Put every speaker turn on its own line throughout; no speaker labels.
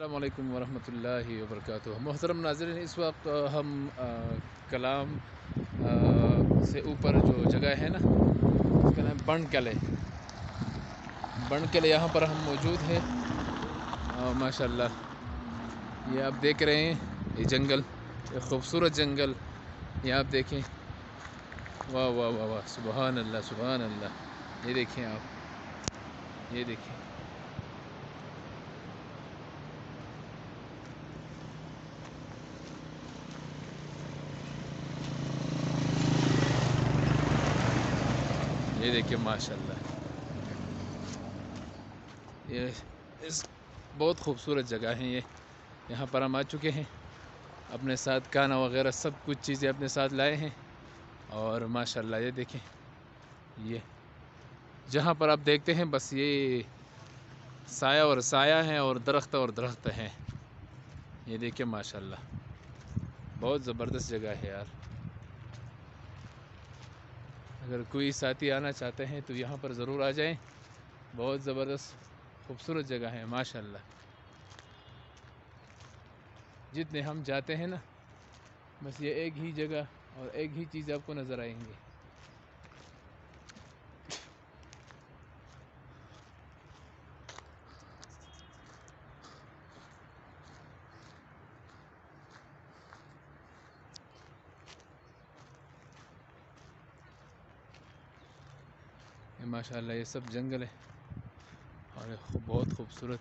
अस्सलामु अलैकुम वरहमतुल्लाहि वबरकातुह। मोहतरम नाज़रीन, इस वक्त हम कलाम से ऊपर जो जगह है ना, उसका नाम बन किले। यहाँ पर हम मौजूद हैं। माशाल्लाह, ये आप देख रहे हैं, ये जंगल, ये खूबसूरत जंगल। ये आप देखें, वाह वाह वाह वाह, सुबहान अल्लाह सुबहान अल्लाह। ये देखें आप, ये देखें, ये देखिए माशाल्लाह। ये इस बहुत खूबसूरत जगह है ये। यहाँ पर हम आ चुके हैं, अपने साथ खाना वगैरह सब कुछ चीज़ें अपने साथ लाए हैं। और माशाल्लाह ये देखें, ये जहाँ पर आप देखते हैं बस ये साया और साया है और दरख्त हैं। ये देखिए माशाल्लाह, बहुत ज़बरदस्त जगह है यार। अगर कोई साथी आना चाहते हैं तो यहाँ पर ज़रूर आ जाएं। बहुत ज़बरदस्त खूबसूरत जगह है माशाल्लाह। जितने हम जाते हैं ना, बस ये एक ही जगह और एक ही चीज़ आपको नज़र आएंगे। माशाल्लाह ये सब जंगल है और ये बहुत खूबसूरत,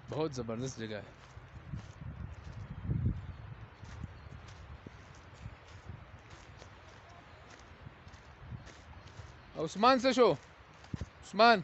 बहुत ज़बरदस्त जगह है। उस्मान से शो, उस्मान,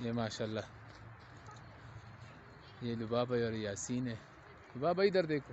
ये माशाल्लाह, ये लुबाबा और यासीन है। लुबाबा इधर देखो,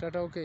टाटा ओके